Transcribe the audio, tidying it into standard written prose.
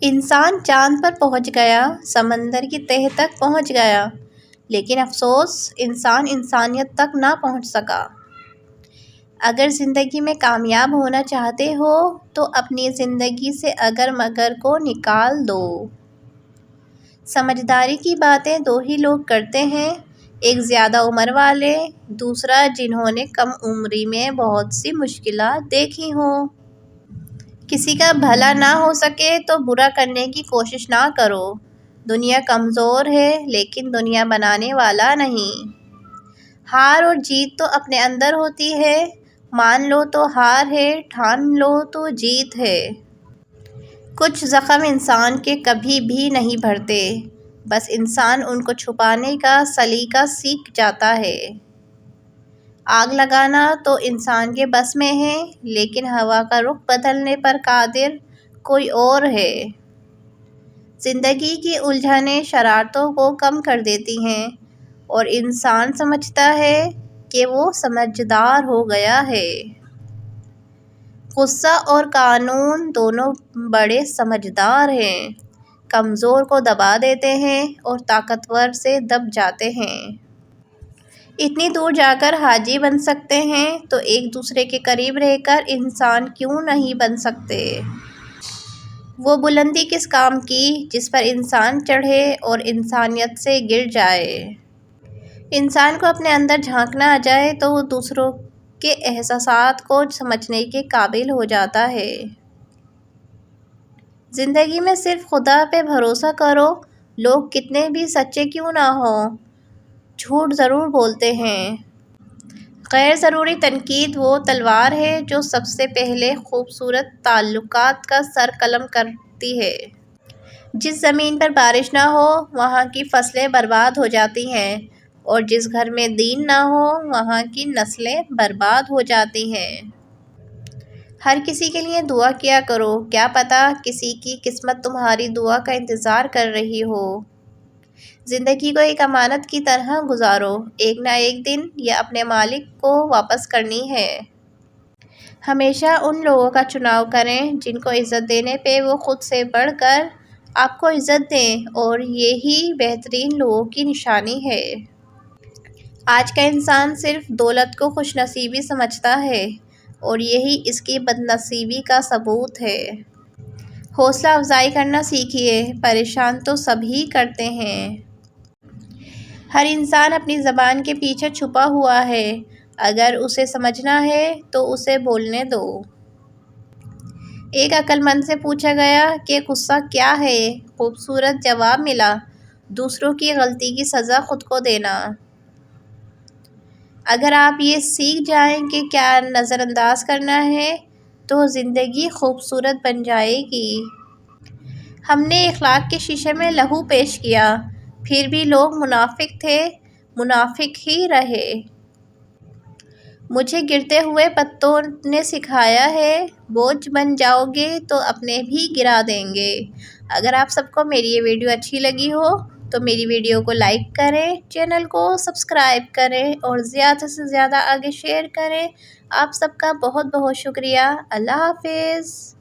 انسان چاند پر پہنچ گیا، سمندر کی تہہ تک پہنچ گیا، لیکن افسوس انسان انسانیت تک نہ پہنچ سکا۔ اگر زندگی میں کامیاب ہونا چاہتے ہو تو اپنی زندگی سے اگر مگر کو نکال دو۔ سمجھداری کی باتیں دو ہی لوگ کرتے ہیں، ایک زیادہ عمر والے، دوسرا جنہوں نے کم عمری میں بہت سی مشکلات دیکھی ہوں۔ کسی کا بھلا نہ ہو سکے تو برا کرنے کی کوشش نہ کرو۔ دنیا کمزور ہے لیکن دنیا بنانے والا نہیں۔ ہار اور جیت تو اپنے اندر ہوتی ہے، مان لو تو ہار ہے، ٹھان لو تو جیت ہے۔ کچھ زخم انسان کے کبھی بھی نہیں بھرتے، بس انسان ان کو چھپانے کا سلیقہ سیکھ جاتا ہے۔ آگ لگانا تو انسان کے بس میں ہے، لیکن ہوا کا رخ بدلنے پر قادر کوئی اور ہے۔ زندگی کی الجھنیں شرارتوں کو کم کر دیتی ہیں اور انسان سمجھتا ہے کہ وہ سمجھدار ہو گیا ہے۔ غصہ اور قانون دونوں بڑے سمجھدار ہیں، کمزور کو دبا دیتے ہیں اور طاقتور سے دب جاتے ہیں۔ اتنی دور جا کر حاجی بن سکتے ہیں تو ایک دوسرے کے قریب رہ کر انسان کیوں نہیں بن سکتے؟ وہ بلندی کس کام کی جس پر انسان چڑھے اور انسانیت سے گر جائے؟ انسان کو اپنے اندر جھانکنا آ جائے تو وہ دوسروں کے احساسات کو سمجھنے کے قابل ہو جاتا ہے۔ زندگی میں صرف خدا پہ بھروسہ کرو، لوگ کتنے بھی سچے کیوں نہ ہوں، جھوٹ ضرور بولتے ہیں۔ غیر ضروری تنقید وہ تلوار ہے جو سب سے پہلے خوبصورت تعلقات کا سر قلم کرتی ہے۔ جس زمین پر بارش نہ ہو وہاں کی فصلیں برباد ہو جاتی ہیں اور جس گھر میں دین نہ ہو وہاں کی نسلیں برباد ہو جاتی ہیں۔ ہر کسی کے لیے دعا کیا کرو، کیا پتہ کسی کی قسمت تمہاری دعا کا انتظار کر رہی ہو۔ زندگی کو ایک امانت کی طرح گزارو، ایک نہ ایک دن یہ اپنے مالک کو واپس کرنی ہے۔ ہمیشہ ان لوگوں کا چناؤ کریں جن کو عزت دینے پہ وہ خود سے بڑھ کر آپ کو عزت دیں، اور یہی بہترین لوگوں کی نشانی ہے۔ آج کا انسان صرف دولت کو خوش نصیبی سمجھتا ہے اور یہی اس کی بد نصیبی کا ثبوت ہے۔ حوصلہ افزائی کرنا سیکھیے، پریشان تو سبھی کرتے ہیں۔ ہر انسان اپنی زبان کے پیچھے چھپا ہوا ہے، اگر اسے سمجھنا ہے تو اسے بولنے دو۔ ایک عقل مند سے پوچھا گیا کہ غصہ کیا ہے؟ خوبصورت جواب ملا، دوسروں کی غلطی کی سزا خود کو دینا۔ اگر آپ یہ سیکھ جائیں کہ کیا نظر انداز کرنا ہے تو زندگی خوبصورت بن جائے گی۔ ہم نے اخلاق کے شیشے میں لہو پیش کیا، پھر بھی لوگ منافق تھے، منافق ہی رہے۔ مجھے گرتے ہوئے پتوں نے سکھایا ہے، بوجھ بن جاؤ گے تو اپنے بھی گرا دیں گے۔ اگر آپ سب کو میری یہ ویڈیو اچھی لگی ہو تو میری ویڈیو کو لائک کریں، چینل کو سبسکرائب کریں اور زیادہ سے زیادہ آگے شیئر کریں۔ آپ سب کا بہت بہت شکریہ۔ اللہ حافظ۔